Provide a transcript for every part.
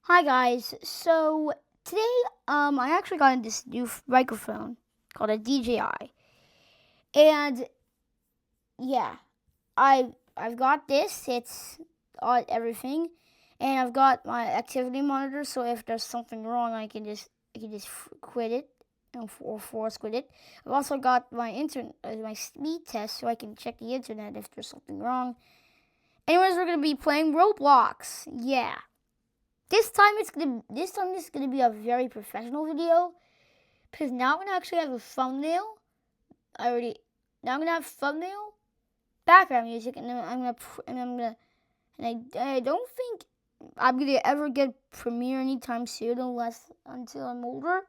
Hi guys. So today, I actually got this new microphone called a DJI, and yeah, I've got this. It's on everything, and I've got my activity monitor. So if there's something wrong, I can just quit it or force quit it. I've also got my my speed test, so I can check the internet if there's something wrong. Anyways, we're gonna be playing Roblox. Yeah. This time it's gonna be a very professional video because now I'm gonna actually have a thumbnail. I already Now I'm gonna have thumbnail, background music, and then I don't think I'm gonna ever get Premiere anytime soon until I'm older.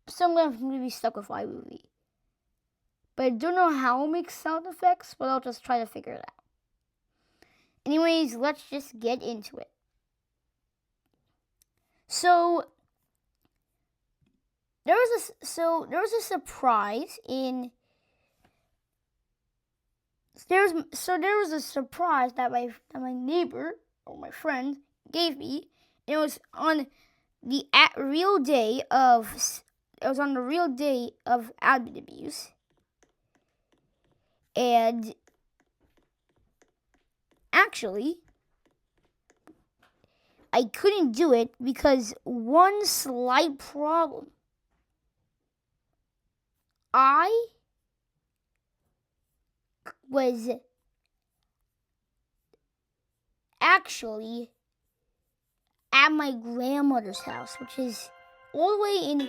So I'm gonna be stuck with iMovie. But I don't know how I'll make sound effects, but I'll just try to figure it out. Anyways, let's just get into it. So there was a surprise in there was a surprise that my neighbor or my friend gave me. It was on the real day of admin abuse, and actually I couldn't do it because one slight problem. I was actually at my grandmother's house, which is all the way in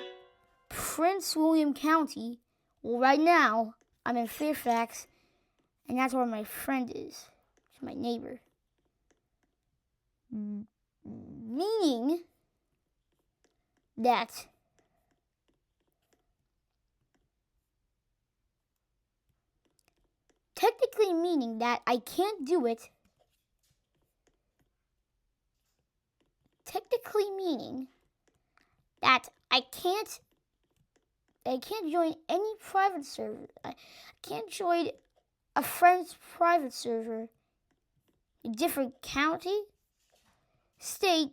Prince William County. Well, right now I'm in Fairfax, and that's where my friend is. She's my neighbor. Meaning that I can't do it. Technically meaning that I can't join any private server. I can't join a friend's private server in a different county, state,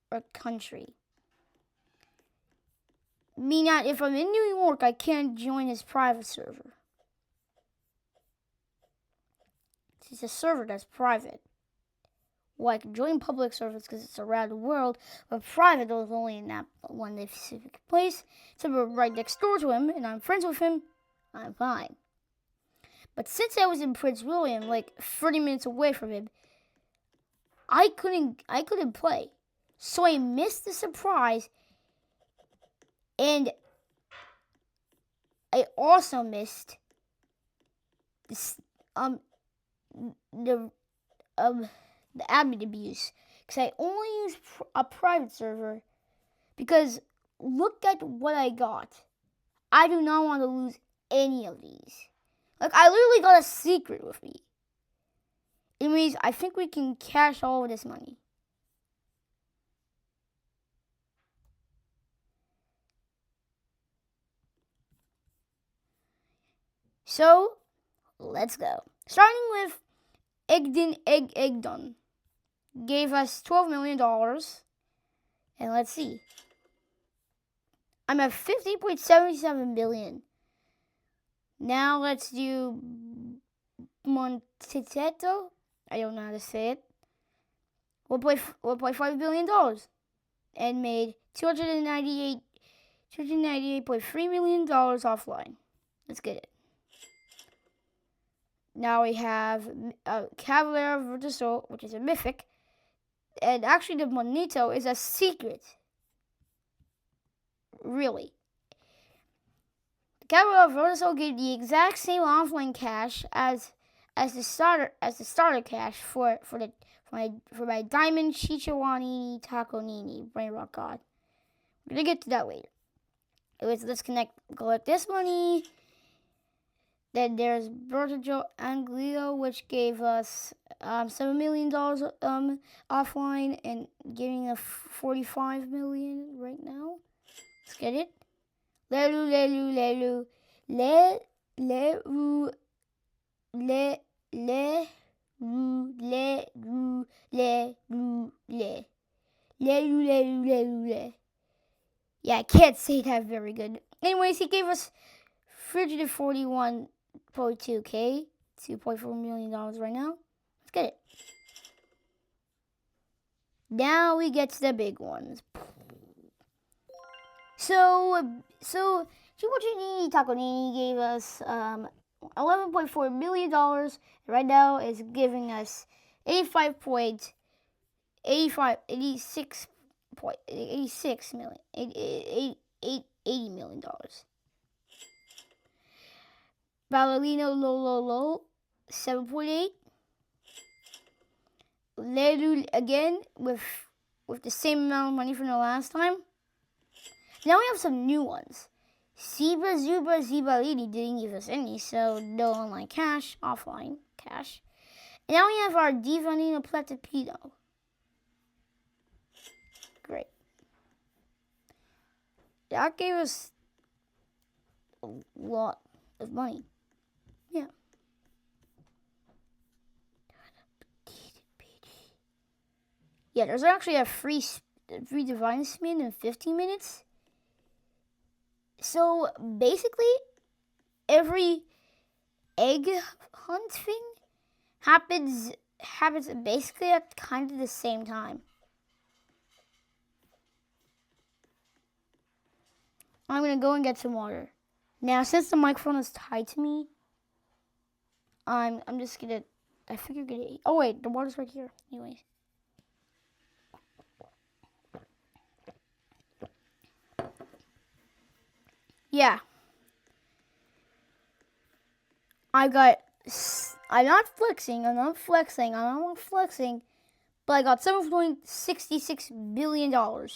or country. Meaning that if I'm in New York, I can't join his private server. It's a server that's private. Well, I can join public servers because it's around the world, but private is only in that one specific place. So we're right next door to him, and I'm friends with him. I'm fine. But since I was in Prince William, like 30 minutes away from him, I couldn't play. So I missed the surprise, and I also missed this, the admin abuse because I only use a private server because look at what I got. I do not want to lose any of these. Like, I literally got a secret with me. Anyways, I think we can cash all of this money. So, let's go. Starting with Egdon gave us $12 million. And let's see. I'm at 50.77 billion. Now let's do Montecito. I don't know how to say it. $1.5 billion and made $298.3 million offline. Let's get it. Now we have Cavalier Vertiso, which is a mythic. And actually the Monito is a secret. Really. The Cavalier Vertiso gave the exact same offline cash as the starter cash for my Diamond Chichawani Taconini Brainrot God. We're gonna get to that later. Let's collect this money. Then there's Bertajo Anglio, which gave us $7 million offline and giving us $45 million right now. Let's get it. Lelu, lelu, lelu, le, lelu, le, le, le, le, le, le. Yeah, I can't say that very good. Anyways, he gave us 341.2K, $2.4 million right now. Let's get it. Now we get to the big ones. So Chupochini Takonini gave us $11.4 million. Right now is giving us 86 million, $80 million. Ballerino Lolo 7.8. Leru again with the same amount of money from the last time. Now we have some new ones. Zebra Zibalini didn't give us any, so no online cash, offline cash. And now we have our Divanino Platipino. Great. That gave us a lot of money. Yeah. Yeah, there's actually a free divine spin in 15 minutes. So basically, every egg hunt thing happens basically at kind of the same time. I'm gonna go and get some water. Now, since the microphone is tied to me, I'm just gonna. I figure gonna. Oh wait, the water's right here. Anyways. Yeah. I'm not flexing, but I got $7.66 billion. I'm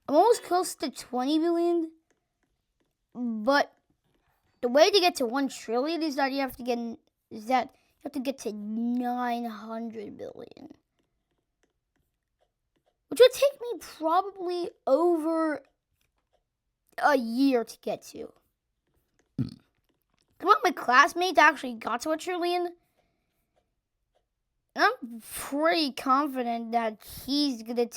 almost close to 20 billion, but the way to get to 1 trillion is that you have to get to 900 billion. Which would take me probably over a year to get to. One of my classmates actually got to 1 trillion. I'm pretty confident that he's gonna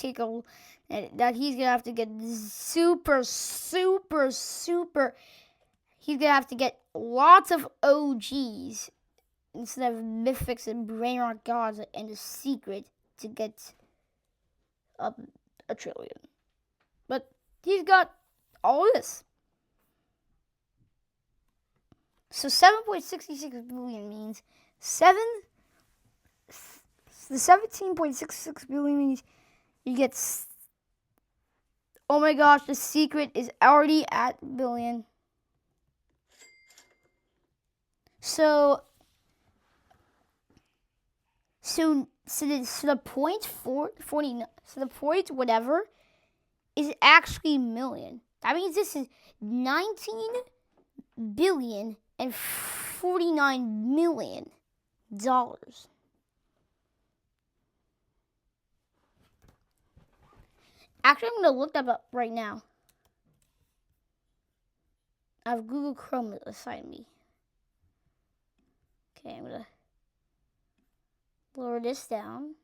have to get super. He's gonna have to get lots of OGs instead of mythics and Brainrot gods and a secret to get up 1 trillion. But he's got all this. So 7.66 billion means the 17.66 billion means you get. Oh my gosh, the secret is already at billion. So the point 49. So the point whatever is actually million. That means this is 19 billion and $49 million. Actually, I'm going to look that up right now. I have Google Chrome beside me. Okay, I'm going to lower this down.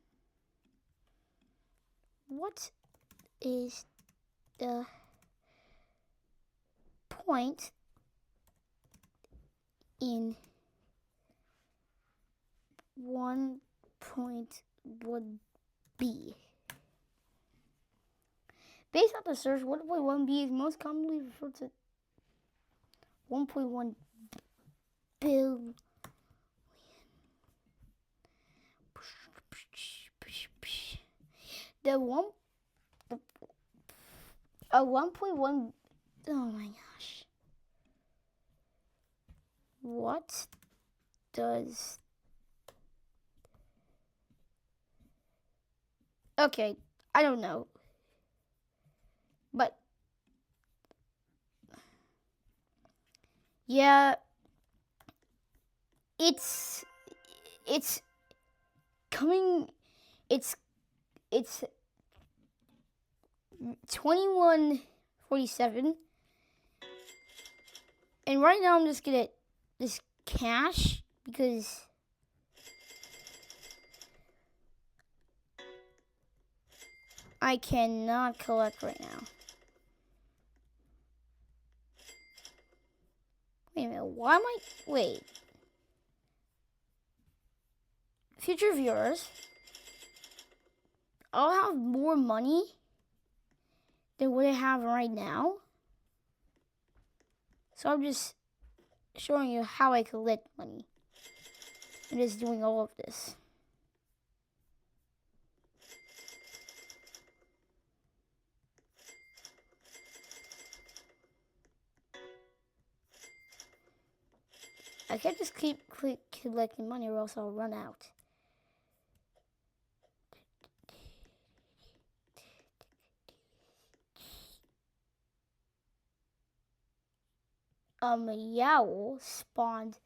What is the point in 1.1b? Based on the search, 1.1b is most commonly referred to 1.1 billion. The 1.1. Oh my gosh. What does? Okay, I don't know. But yeah, it's coming. It's 21:47, and right now I'm just gonna this cash because I cannot collect right now. Wait a minute, why am I... Wait. Future viewers, I'll have more money than what I have right now. So I'm just showing you how I collect money. I'm just doing all of this. I can't just keep collecting money or else I'll run out. A Yowl spawned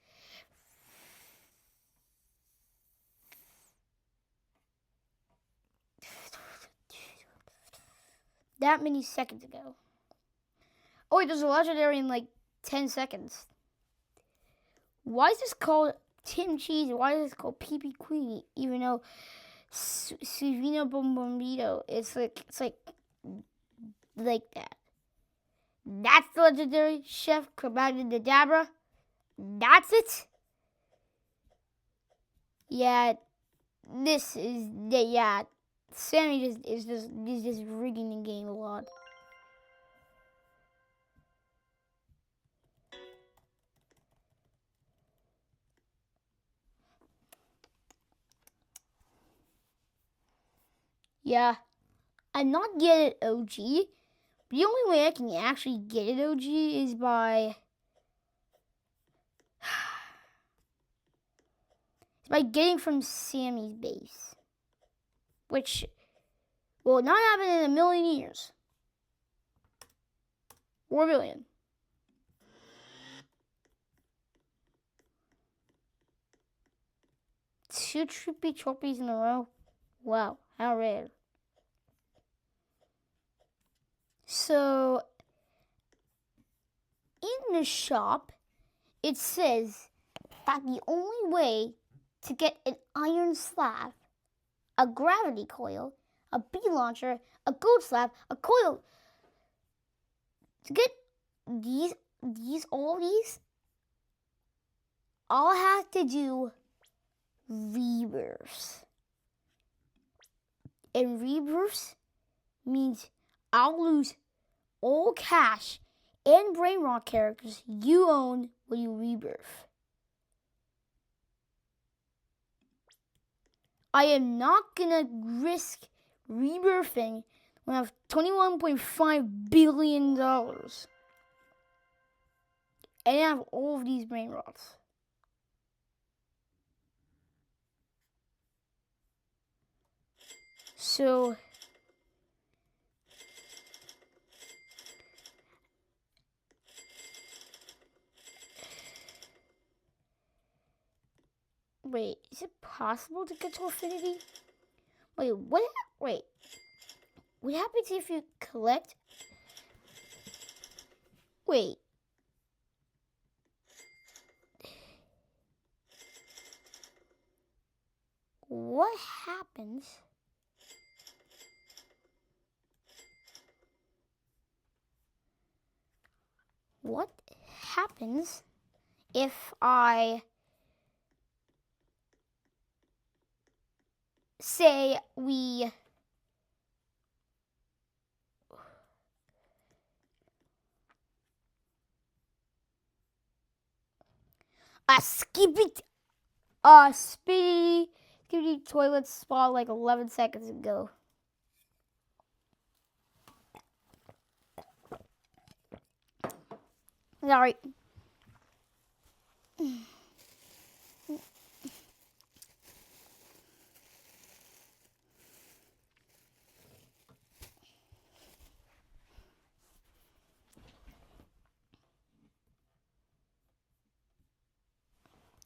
that many seconds ago. Oh wait, there's a legendary in like 10 seconds. Why is this called Tim Cheese? Why is this called PP Queen? Even though Suvina Bombito, it's like that. That's the legendary Chef Kabadadabra. That's it. Yeah, this is Sammy is just rigging the game a lot. Yeah, I'm not getting OG. The only way I can actually get it OG is by getting from Sammy's base, which will not happen in a million years. Or a billion. Two trippy trophies in a row. Wow, how rare. So, in the shop, it says that the only way to get an iron slab, a gravity coil, a bee launcher, a gold slab, a coil, to get all these, I'll have to do Rebirths. And Rebirths means I'll lose all cash and Brainrot characters you own when you rebirth. I am not gonna risk rebirthing when I have $21.5 billion. And I have all of these Brainrots. So wait, is it possible to get to infinity? Wait, what happens if you collect? Wait. What happens? What happens if I say we skippy toilet spot like 11 seconds ago. Sorry.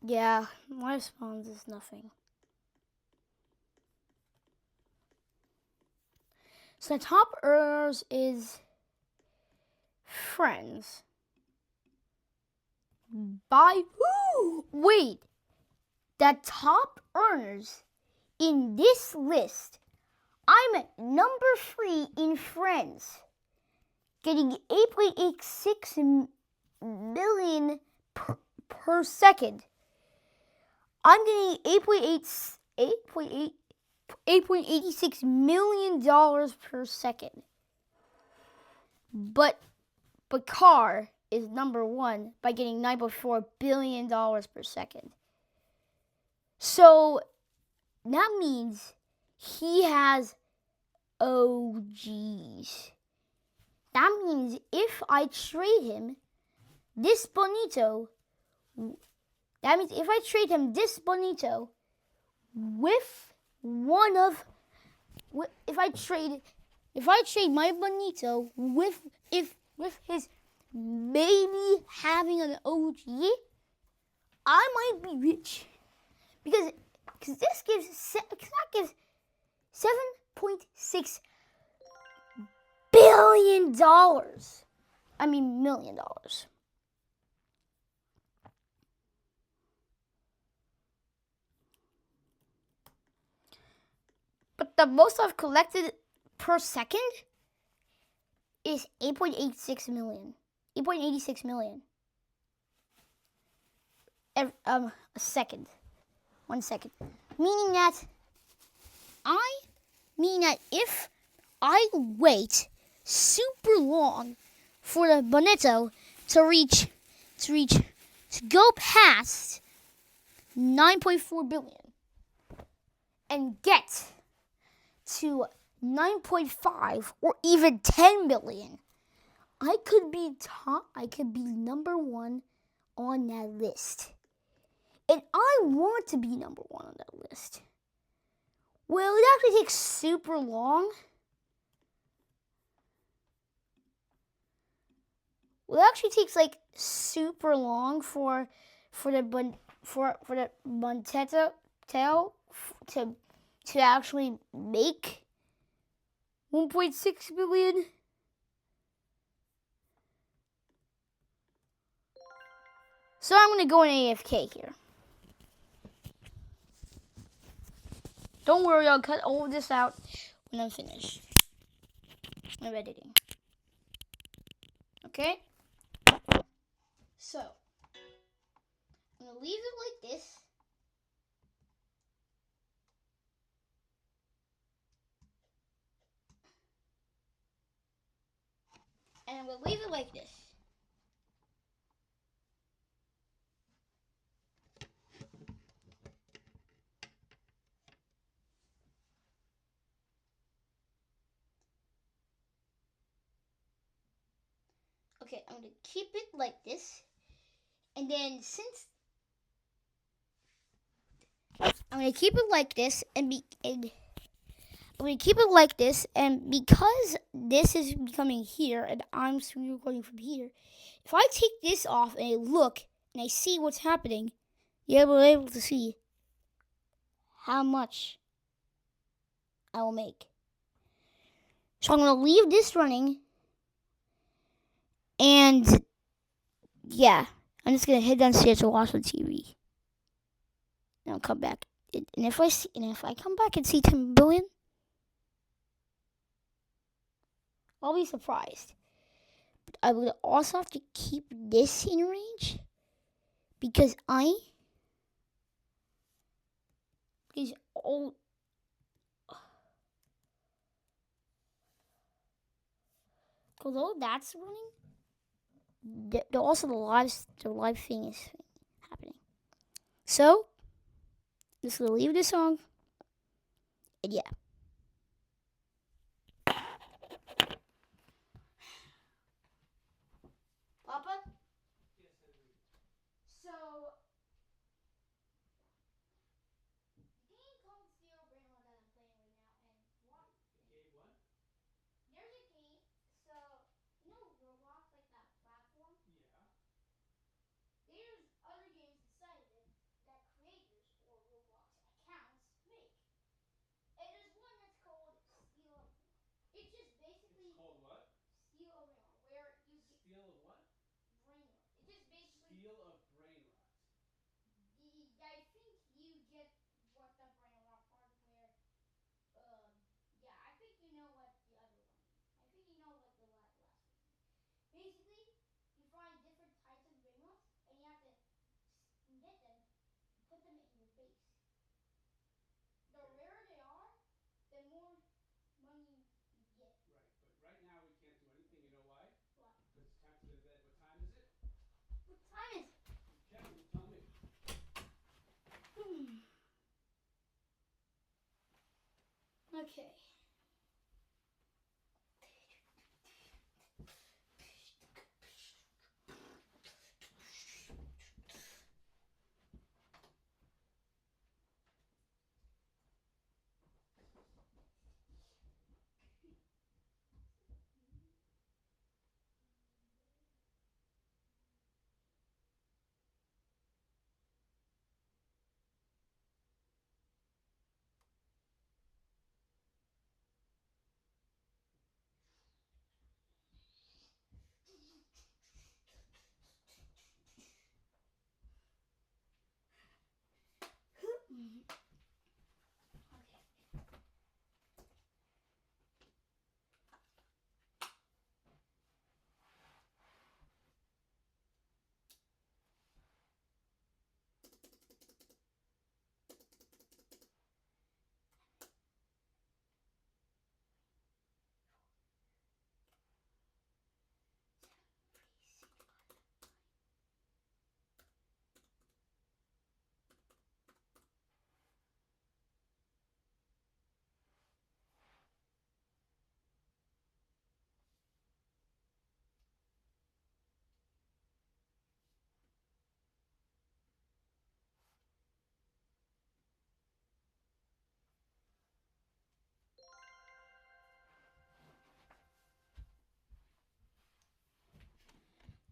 Yeah, my spawns is nothing. So the top earners is friends. Wait, the top earners in this list I'm number 3 in Friends, getting 8.86 million per second. I'm getting $8.86 million per second. But Bakar is number 1 by getting $9.4 billion per second. So that means he has OGs. That means if I trade him this bonito with if I trade my bonito with his maybe having an OG, I might be rich because that gives $7.6 billion. I mean $1 million. But the most I've collected per second is 8.86 million. 8.86 million. A second. 1 second. Meaning that if I wait super long for the bonito to go past 9.4 billion and get to 9.5 or even 10 billion, I could be number 1 on that list. And I want to be number 1 on that list. Well, it actually takes super long. Well, it actually takes like super long for the bonito to actually make 1.6 billion. So I'm going to go in AFK here. Don't worry, I'll cut all of this out when I'm finished. I'm editing. Okay? So, I'm going to leave it like this. And I'm going to leave it like this. Okay, I'm going to keep it like this. And then I'm going to keep it like this and because this is becoming here and I'm recording from here, if I take this off and I look and I see what's happening, you'll be able to see how much I will make. So I'm going to leave this running, and yeah, I'm just going to head downstairs to watch the TV. And I'll come back. And if I come back and see 10 billion, I'll be surprised. But I would also have to keep this in range because although that's running, also the live thing is happening. So, just gonna leave this song, and yeah. Papa? So, the game called Brainrot that I'm playing right now, and what? Game what? There's a game, so, you know Roblox, like that platform? Yeah. There's other games inside of it that creators or Roblox accounts make. And there's one Okay.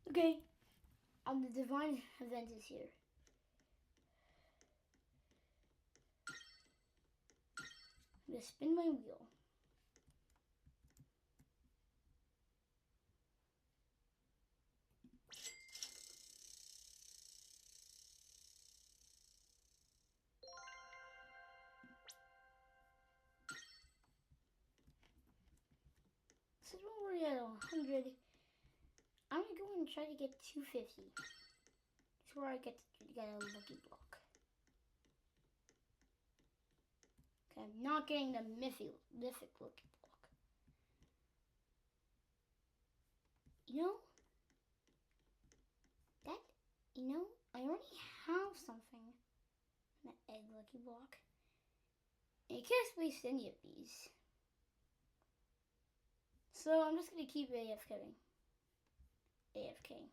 Okay, the divine event is here. I'm gonna spin my wheel. So when we're at 100, I'm gonna go and try to get 250. That's where I get a lucky block. Okay, I'm not getting the mythic lucky block. I already have something. An egg lucky block. And I can't waste any of these. So I'm just gonna keep AFKing. AFK.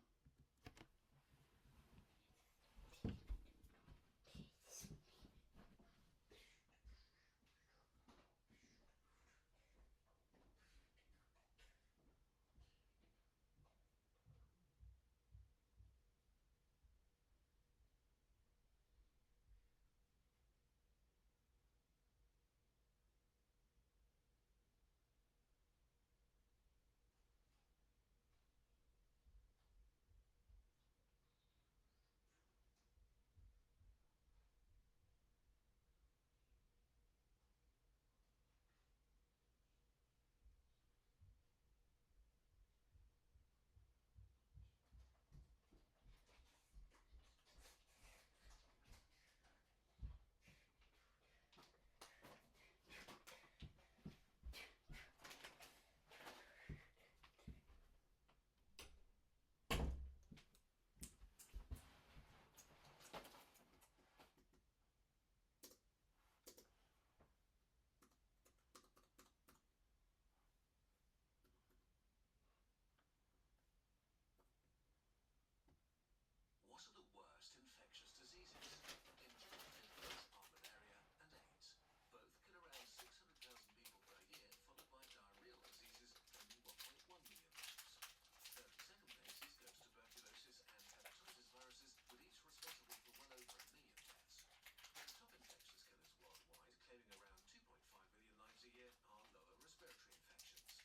What are the worst infectious diseases? In general, those are malaria and AIDS. Both kill around 600,000 people per year, followed by diarrheal diseases claiming 1.1 million lives. 32nd places goes tuberculosis and hepatitis viruses, with each responsible for well over 1 million deaths. The top infectious killers worldwide, claiming around 2.5 million lives a year, are lower respiratory infections.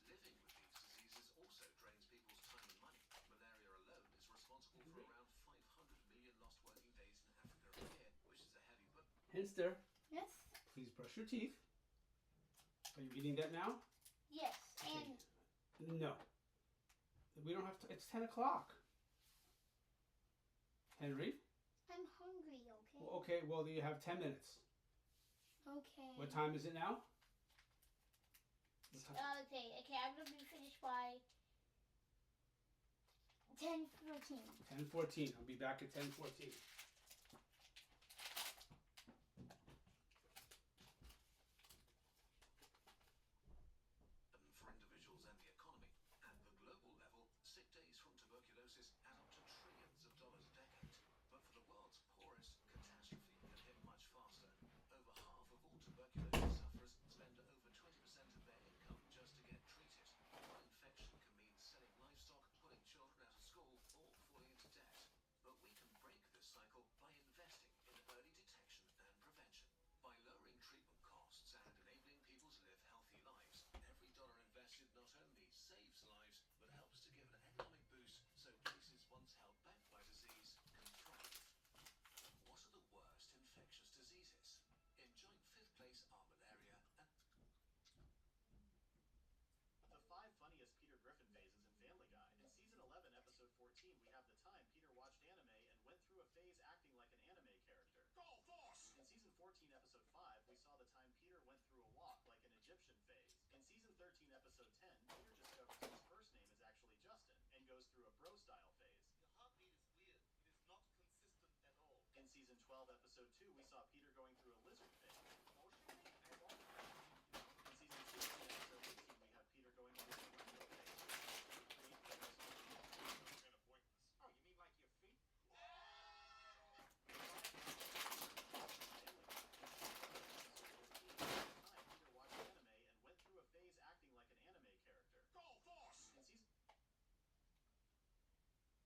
Living with these diseases also drains people's time and money. Malaria alone is responsible for around 500 million lost working days in Africa a year, which is a heavy burden. Hinster, Yes? please brush your teeth. Are you eating that now? Yes, and... No. We don't have to. It's 10 o'clock. Henry? I'm hungry, okay? Well, okay, well, you have 10 minutes. Okay. What time is it now? Okay, I'm gonna be finished by 10:14. 10:14. I'll be back at 10:14. phase acting like an anime character. Go force! In Season 14, Episode 5, we saw the time Peter went through a walk like an Egyptian phase. In Season 13, Episode 10, Peter discovers his first name is actually Justin, and goes through a bro-style phase. Your heartbeat is weird. It is not consistent at all. In Season 12, Episode 2, we saw Peter going through a lizard phase. Emotionally, I won't. In Season 16, Episode 18, we have Peter going through a window phase. Some kind of weakness. Oh, you mean like your feet? Peter watched anime and went through a phase acting like an anime character. Go force! In season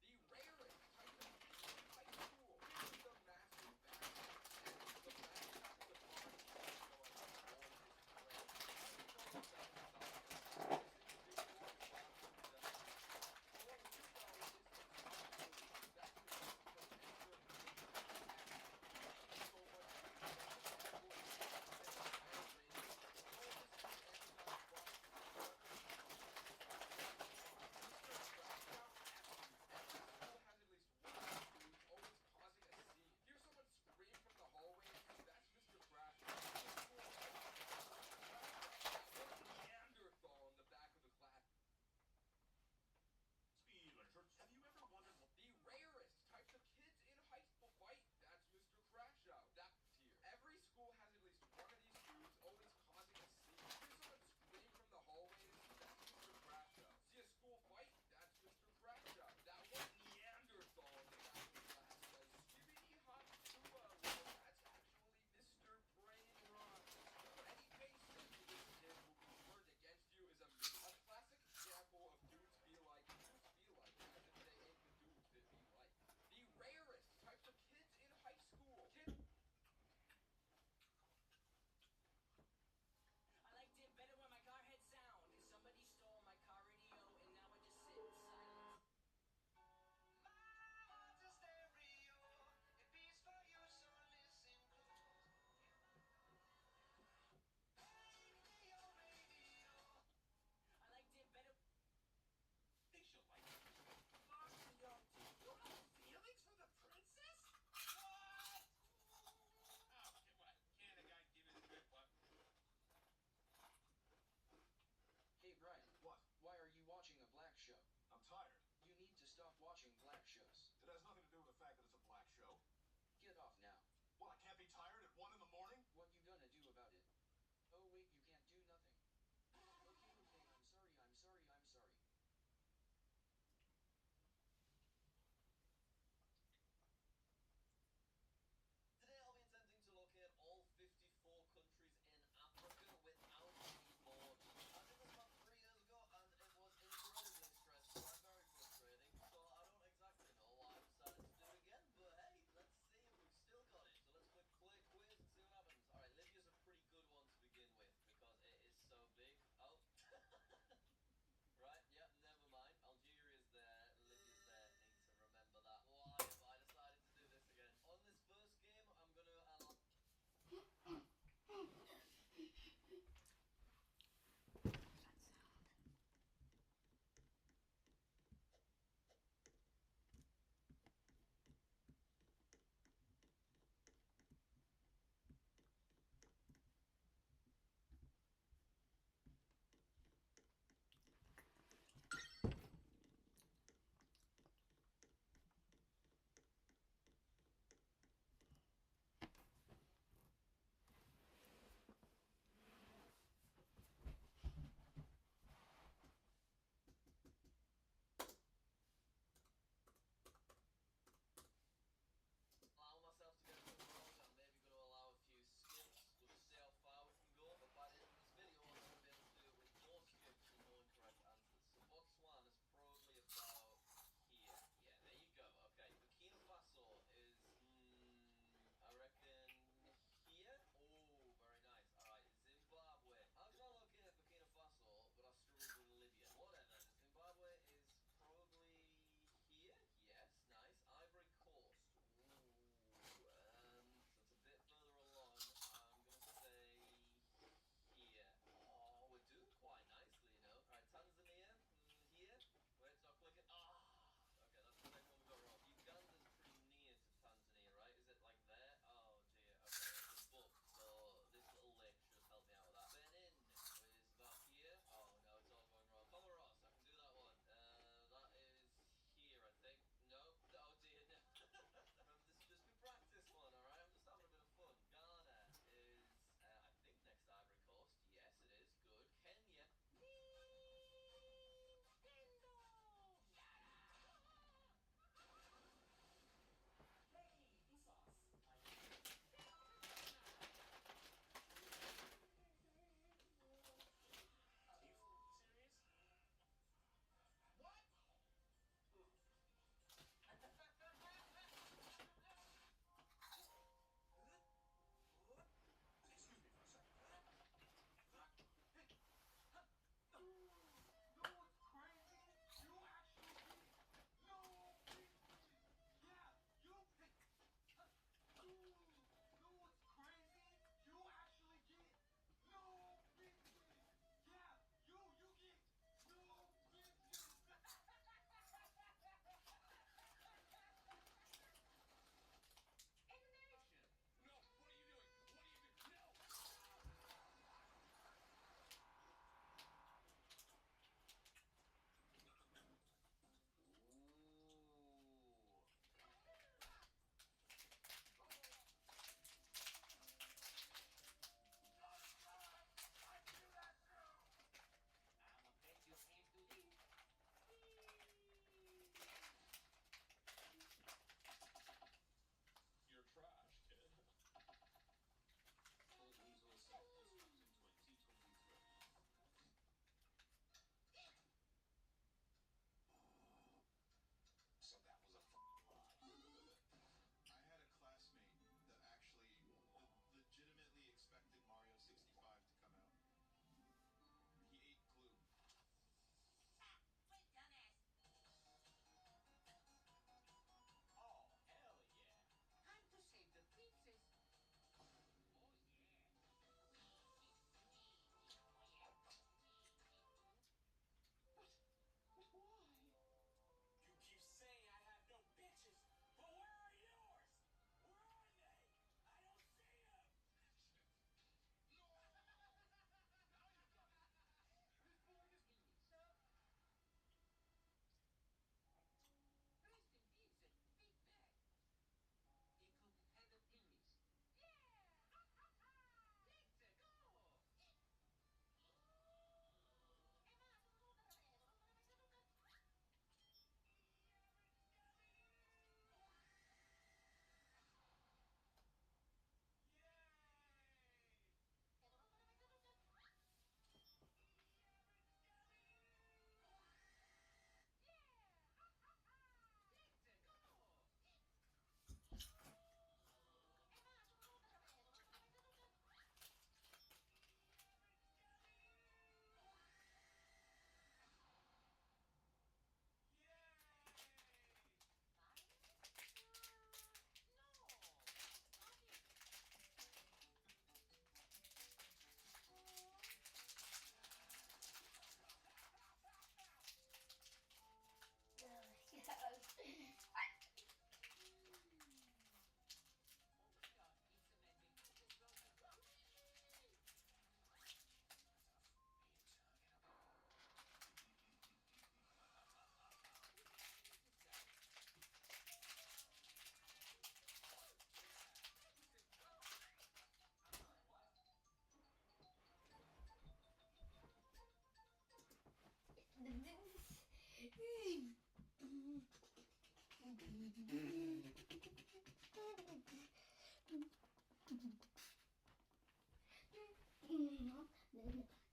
The rarest type of high school. The massive backpack.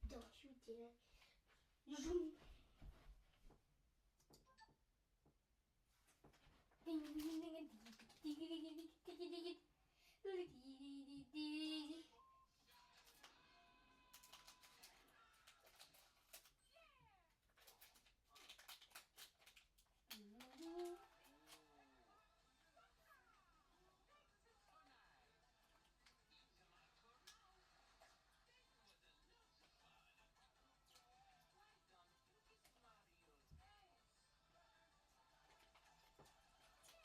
Don't you dare. Zoom. I wonder if we at Nintendo should buy anyone. Get the f out of here. What? I wonder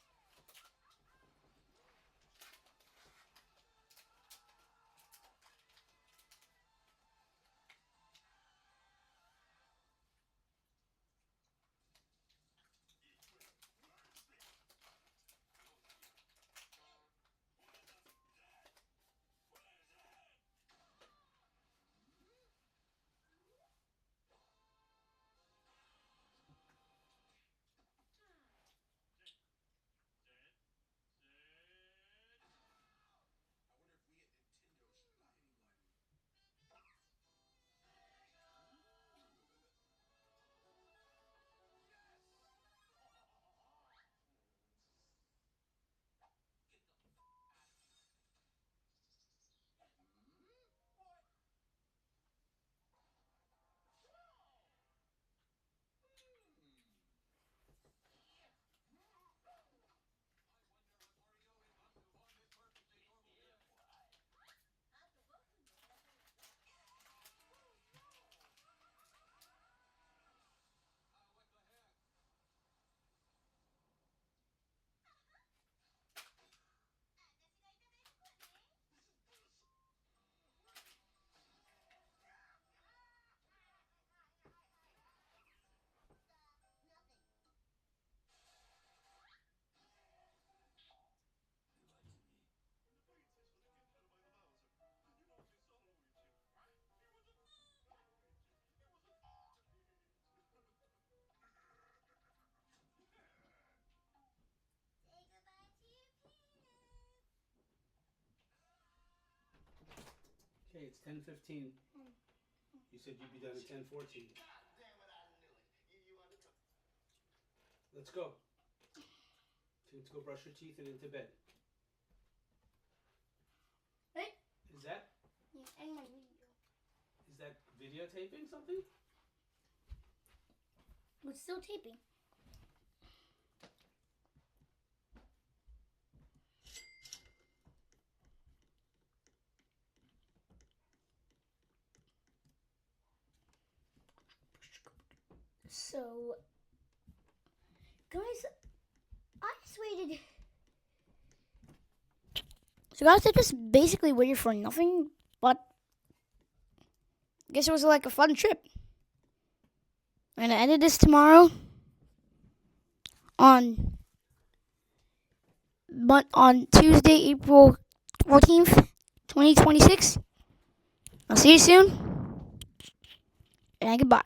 what Wario is up to on this perfectly normal day. What the heck? They lied to me. In the fight, I suddenly get killed by the Bowser. Then you know what I saw, Luigi. He was a Luigi. He was a Say goodbye to your peanuts. Okay, it's 10:15. You said you'd be done at 10:14. God damn it, I knew it. You wanted to... Let's go. Let's go brush your teeth and into bed. Hey. Is that Yeah, and my video. is that videotaping something? It's still taping. So, guys, I just waited. So, guys, I just basically waited for nothing, but I guess it was like a fun trip. I'm gonna edit this tomorrow on Tuesday, April 14th, 2026. I'll see you soon, and goodbye.